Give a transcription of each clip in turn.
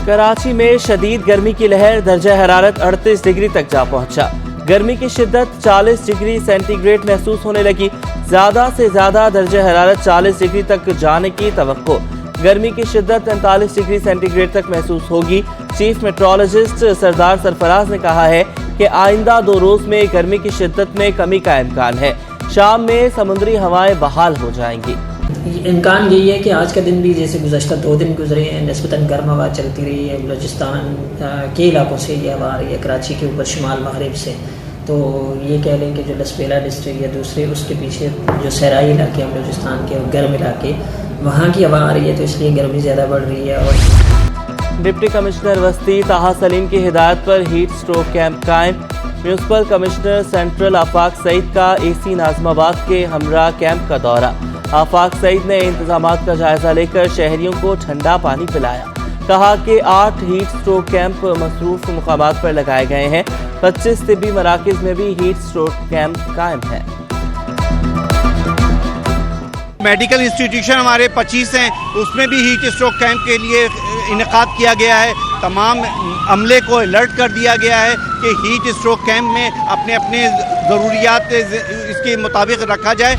कराची में शदीद गर्मी की लहर, दर्जा हरारत 38 डिग्री तक जा पहुंचा। गर्मी की शिद्दत 40 डिग्री सेंटीग्रेड महसूस होने लगी। ज़्यादा से ज़्यादा दर्जा हरारत 40 डिग्री तक जाने की तवक्को। गर्मी की शिद्दत 45 डिग्री सेंटीग्रेड तक महसूस होगी। चीफ मेट्रोलॉजिस्ट सरदार सरफराज ने कहा है कि आइंदा 2 रोज़ में गर्मी की शिद्दत में कमी का इम्कान है। शाम में समुद्री हवाएं बहाल हो जाएंगी। इम्कान यही है कि आज का दिन भी जैसे गुज़श्ता 2 दिन गुजरे हैं, निस्बतन गर्म हवा चलती रही है। बलूचिस्तान के इलाकों से ये हवा आ रही है, कराची के ऊपर शुमाल मगरिब से। तो ये कह लें कि जो लसबेला डिस्ट्रिक्ट या दूसरे उसके पीछे जो सहराई इलाके हैं बलूचिस्तान के गर्म इलाके, वहाँ की हवा आ रही है, तो इसलिए गर्मी ज़्यादा बढ़ रही है। और डिप्टी कमिश्नर वस्ती ताहा सलीम की हिदायत पर हीट स्ट्रोक कैंप कायम। म्यूनसिपल कमिश्नर सेंट्रल आफाक सईद का AC नाज़माबाद के हमरा कैंप का दौरा। आफाक सईद ने इंतजामात का जायजा लेकर शहरियों को ठंडा पानी पिलाया। कहा कि 8 हीट स्ट्रोक कैंप मसरूफ मुकामात पर लगाए गए हैं। 25 तिब्बी मराकज़ में भी हीट स्ट्रोक कैंप कायम है। मेडिकल इंस्टीट्यूशन हमारे 25 हैं, उसमें भी हीट स्ट्रोक कैंप के लिए इनेकाद किया गया है। तमाम अमले को अलर्ट कर दिया गया है कि हीट स्ट्रोक कैंप में अपने अपने ज़रूरियात इसके मुताबिक रखा जाए।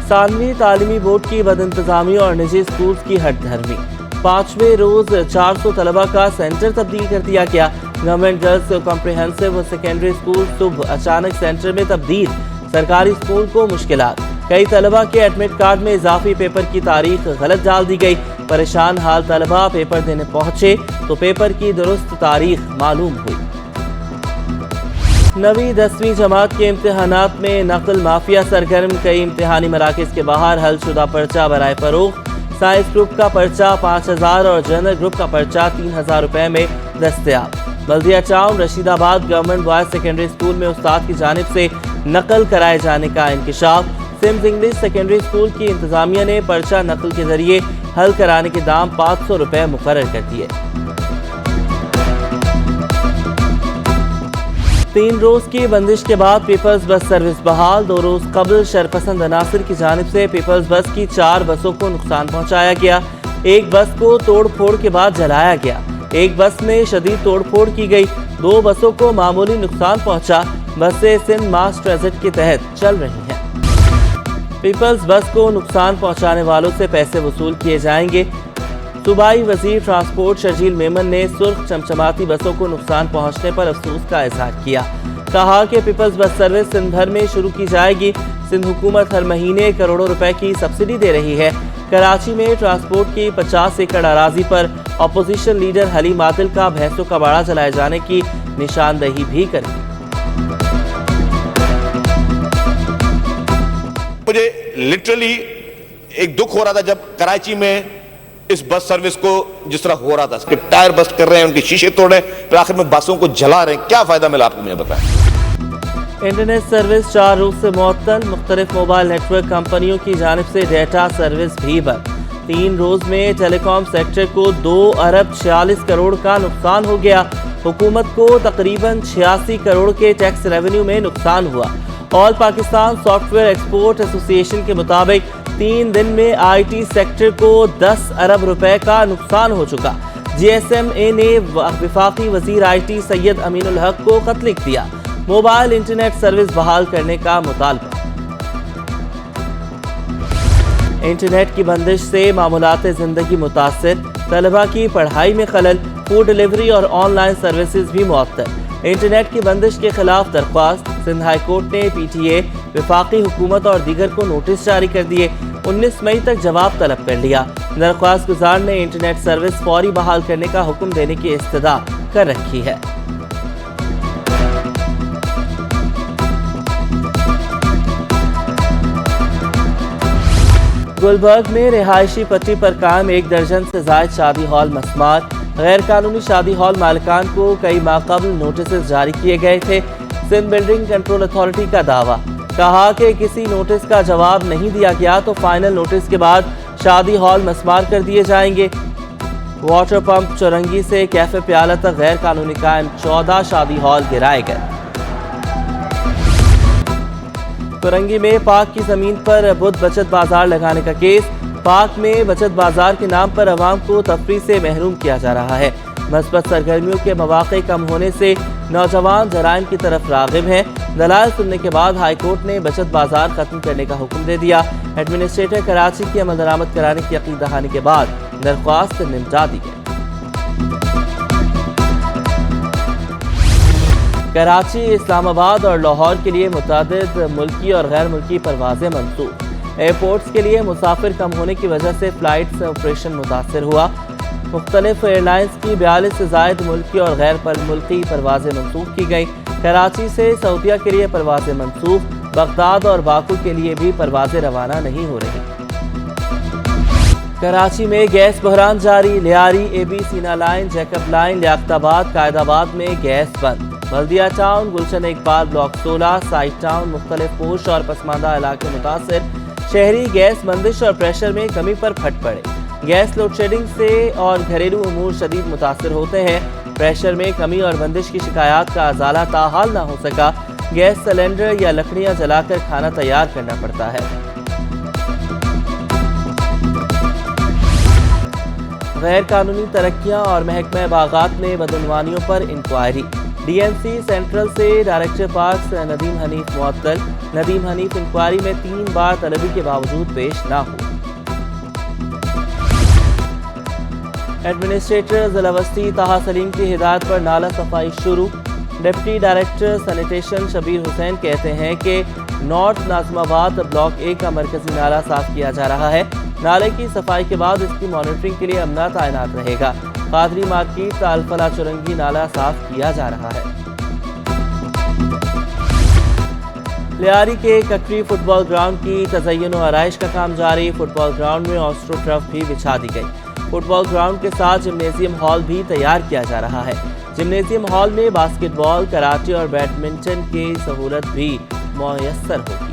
सानवी तालीमी बोर्ड की बदइंतजामी और निजी स्कूल की हटधर्मी। 5वें रोज 400 तलबा का सेंटर तब्दील कर दिया गया। गवर्नमेंट गर्ल्स कॉम्प्रिहेंसिव और सेकेंडरी स्कूल सुबह अचानक सेंटर में तब्दील। सरकारी स्कूल को मुश्किलात। कई तलबा के एडमिट कार्ड में इजाफी पेपर की तारीख गलत डाल दी गई। परेशान हाल तलबा पेपर देने पहुंचे तो पेपर की दुरुस्त तारीख मालूम हुई। 9वीं 10वीं जमात के इम्तिहानात में नकल माफिया सरगर्म। कई इम्तिहानी मराकज़ के बाहर हल शुदा पर्चा बराए फरोख्त। साइंस ग्रुप का पर्चा 5000 और जनरल ग्रुप का पर्चा 3000 रुपए में दस्तयाब। Baldia town Rashidabad government boys secondary school में उस्ताद की जानिब से नकल कराए जाने का इंकिशाफ। सिम्स इंग्लिश सेकेंडरी स्कूल की इंतजामिया ने पर्चा नकल के जरिए हल कराने के दाम 500 रुपए मुकर्रर कर दिए। 3 रोज की बंदिश के बाद पीपल्स बस सर्विस बहाल। 2 रोज कबल शरपसंद अनासिर की जानिब से पीपल्स बस की 4 बसों को नुकसान पहुंचाया गया। एक बस को तोड़ फोड़ के बाद जलाया गया। एक बस में शदीद तोड़ फोड़ की गई। 2 बसों को मामूली नुकसान पहुंचा। बसें सिंध मास ट्रांजिट के तहत चल रही हैं। पीपल्स बस को नुकसान पहुंचाने वालों से पैसे वसूल किए जाएंगे। सूबाई वजीर ट्रांसपोर्ट शर्जील मेमन ने सुर्ख चमचमाती बसों को नुकसान पहुंचने पर अफसोस का इजहार किया। कहा कि पीपल्स बस सर्विस सिंध भर में शुरू की जाएगी। सिंध हुकूमत हर महीने करोड़ों रुपए की सब्सिडी दे रही है। कराची में ट्रांसपोर्ट की 50 एकड़ अराजी पर अपोजिशन लीडर हलीम आदिल का भैंसों का बाड़ा जलाए जाने की निशानदही भी करेगी। मुझे लिटरली एक दुख हो रहा था जब कराची में इस बस सर्विस को जिस तरह हो रहा था, कि टायर बस्ट कर रहे हैं, उनके शीशे तोड़ रहे हैं, फिर आखिर में बसों को जला रहे हैं। क्या फायदा मिला आपको, मुझे बताएं। इंटरनेट सर्विस 4 रोज से मुअत्तल। मुख्तलिफ मोबाइल नेटवर्क कंपनियों की जानिब से डेटा सर्विस भी बंद। 3 रोज में टेलीकॉम सेक्टर को 2 अरब 46 करोड़ का नुकसान हो गया। हुकूमत को तकरीबन 86 करोड़ के टैक्स रेवेन्यू में नुकसान हुआ। All Pakistan software export association के मुताबिक 3 दिन में IT सेक्टर को 10 अरब रुपए का नुकसान हो चुका। GSMA ने वफाकी वजीर IT सैयद अमीनुल हक को खत लिख दिया। मोबाइल इंटरनेट सर्विस बहाल करने का मुतालबा। इंटरनेट की बंदिश से मामूलात जिंदगी मुतासिर। तलबा की पढ़ाई में खलल। फूड डिलीवरी और ऑनलाइन सर्विसेज भी मुअत्तल। इंटरनेट की बंदिश के खिलाफ दरख्वास्त। सिंध हाई कोर्ट ने PTA, वफाकी हुकूमत और दीगर को नोटिस जारी कर दिए। 19 मई तक जवाब तलब कर लिया। दरख्वास्त गुजार ने इंटरनेट सर्विस फौरी बहाल करने का हुक्म देने की इस्तदा कर रखी है। गुलबर्ग में रिहायशी पट्टी पर कायम 1 दर्जन से जायद शादी हॉल मस्मार। गैर कानूनी शादी हॉल मालिकान को कई माह कबल नोटिस जारी किए गए थे। सिंध बिल्डिंग कंट्रोल अथॉरिटी का दावा। कहा कि किसी नोटिस का जवाब नहीं दिया गया तो फाइनल नोटिस के बाद शादी हॉल मस्मार कर दिए जाएंगे। वाटर पंप चौरंगी से कैफे प्याला तक गैर कानूनी कायम 14 शादी हॉल गिराए गए। चौरंगी में पाक की जमीन पर बुद्ध बचत बाजार लगाने का केस। پاک میں بچت بازار کے نام پر عوام کو تفریح سے محروم کیا جا رہا ہے۔ مثبت سرگرمیوں کے مواقع کم ہونے سے نوجوان جرائم کی طرف راغب ہیں۔ دلائل سننے کے بعد ہائی کورٹ نے بچت بازار ختم کرنے کا حکم دے دیا۔ ایڈمنسٹریٹر کراچی کی عمل درآمد کرانے کی عقیدہ دہانی کے بعد درخواست نمٹا دی گئی۔ کراچی، اسلام آباد اور لاہور کے لیے متعدد ملکی اور غیر ملکی پروازیں منسوخ۔ ایئرپورٹس کے لیے مسافر کم ہونے کی وجہ سے فلائٹس آپریشن متاثر ہوا۔ مختلف ایئر لائنز کی 42 سے زائد ملکی اور غیر ملکی پروازیں منسوخ کی گئیں۔ کراچی سے سعودیہ کے لیے پروازیں منسوخ۔ بغداد اور باکو کے لیے بھی پروازیں روانہ نہیں ہو رہی۔ کراچی میں گیس بحران جاری، Lyari, Abyssinia line, Jacob line, Liaquatabad, Quaidabad میں گیس بند۔ Baldia town, Gulshan Iqbal block 16، site town, مختلف پوش اور پسماندہ علاقے متاثر۔ شہری گیس بندش اور پریشر میں کمی پر پھٹ پڑے۔ گیس لوڈ شیڈنگ سے اور گھریلو امور شدید متاثر ہوتے ہیں۔ پریشر میں کمی اور بندش کی شکایات کا ازالہ تاحال نہ ہو سکا۔ گیس سلنڈر یا لکڑیاں جلا کر کھانا تیار کرنا پڑتا ہے۔ غیر قانونی ترقیاں اور محکمہ باغات میں بدعنوانیوں پر انکوائری۔ ڈی این سی سینٹرل سے ڈائریکٹر پارکس ندیم حنیف معطل۔ ندیم حنیف انکوائری میں 3 بار طلبی کے باوجود پیش نہ ہوئے۔ ایڈمنسٹریٹر ضلع وسطی طاہا سلیم کی ہدایت پر نالہ صفائی شروع۔ ڈپٹی ڈائریکٹر سینیٹیشن شبیر حسین کہتے ہیں کہ نارتھ ناظم آباد بلاک 1 کا مرکزی نالہ صاف کیا جا رہا ہے۔ نالے کی صفائی کے بعد اس کی مانیٹرنگ کے لیے عملہ تعینات رہے گا۔ قادری مارکیٹ الفلا چرنگی نالہ صاف کیا جا رہا ہے۔ لیاری کے ککری فٹ بال گراؤنڈ کی تزئین و آرائش کا کام جاری۔ فٹ بال گراؤنڈ میں آسٹرو ٹرف بھی بچھا دی گئی۔ فٹ بال گراؤنڈ کے ساتھ جمنیزیم ہال بھی تیار کیا جا رہا ہے۔ جمنیزیم ہال میں باسکٹ بال، کراٹے اور بیڈمنٹن کی سہولت بھی میسر ہوگی۔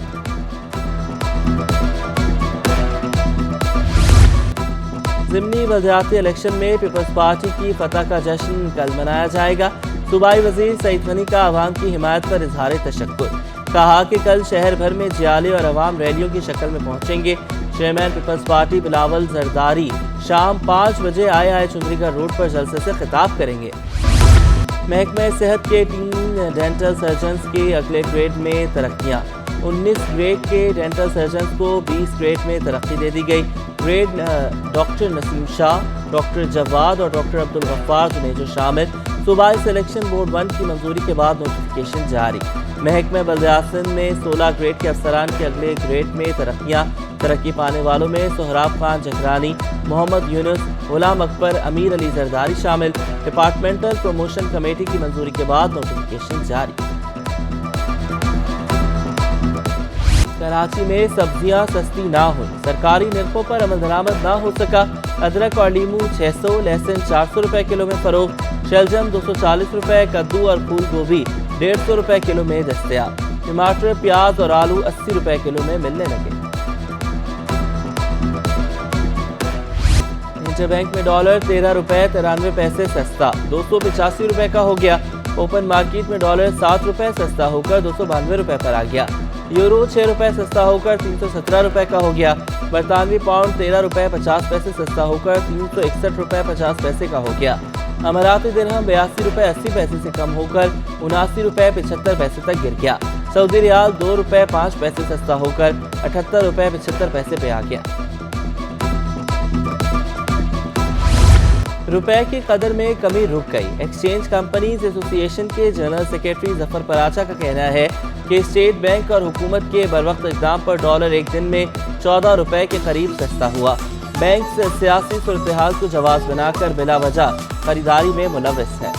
ضمنی بلدیاتی الیکشن میں پیپلز پارٹی کی فتح کا جشن کل منایا جائے گا۔ صوبائی وزیر سعید غنی کا عوام کی حمایت پر اظہار تشکر۔ کہا کہ کل شہر بھر میں جیالے اور عوام ریلیوں کی شکل میں پہنچیں گے۔ چیئرمین پیپلز پارٹی بلاول زرداری شام 5 بجے آئے چندری گڑھ روڈ پر جلسے سے خطاب کریں گے۔ محکمہ صحت کے 3 ڈینٹل سرجنز کے اگلے گریڈ میں ترقیاں۔ 19 گریڈ کے ڈینٹل سرجنز کو 20 گریڈ میں ترقی دے دی گئی۔ گریڈ ڈاکٹر نسیم شاہ، ڈاکٹر جواد اور ڈاکٹر عبدالغفار جنیجو شامل۔ صوبائی سلیکشن بورڈ 1 کی منظوری کے بعد نوٹیفیکیشن جاری۔ محکمہ بلدیات سندھ میں 16 گریڈ کے افسران کے اگلے گریڈ میں ترقیاں۔ ترقی پانے والوں میں سہراب خان جہرانی، محمد یونس، غلام اکبر، امیر علی زرداری شامل۔ ڈپارٹمنٹل پروموشن کمیٹی کی منظوری کے بعد نوٹیفیکیشن جاری۔ کراچی میں سبزیاں سستی نہ ہوئی، سرکاری نرخوں پر عمل درآمد نہ ہو سکا۔ ادرک اور لیمو 600، لہسن 400 روپے کلو میں فروخت۔ شلجم 240 روپے، کدو اور پھول گوبھی 150 روپے کلو میں دستیاب۔ ٹماٹر، پیاز اور آلو 80 روپے کلو میں ملنے لگے۔ انٹر بینک میں ڈالر 13 روپے 93 پیسے سستا، 285 روپے کا ہو گیا۔ اوپن مارکیٹ میں ڈالر 7 روپے سستا ہو کر 292 روپے پر آ گیا۔ یورو 6 روپے سستا ہو کر 317 روپے کا ہو گیا۔ برطانوی پاؤنڈ 13 روپے 50 پیسے سستا ہو کر 361 روپے 50 پیسے کا ہو گیا۔ اماراتی درہم 82 روپے 80 پیسے سے کم ہو کر 79 روپے 75 پیسے تک گر گیا۔ سعودی ریال 2 روپے 5 پیسے سستا ہو کر 78 روپے 75 پیسے پہ آ گیا۔ روپے کی قدر میں کمی رک گئی۔ ایکسچینج کمپنیز ایسوسی ایشن کے جنرل سیکریٹری ظفر پراچا کا کہنا ہے کہ اسٹیٹ بینک اور حکومت کے بروقت اقدام پر ڈالر ایک دن میں 14 روپے کے قریب سستا ہوا۔ بینک سیاسی صورتحال کو جواز بنا کر بلا وجہ خریداری میں ملوث ہے۔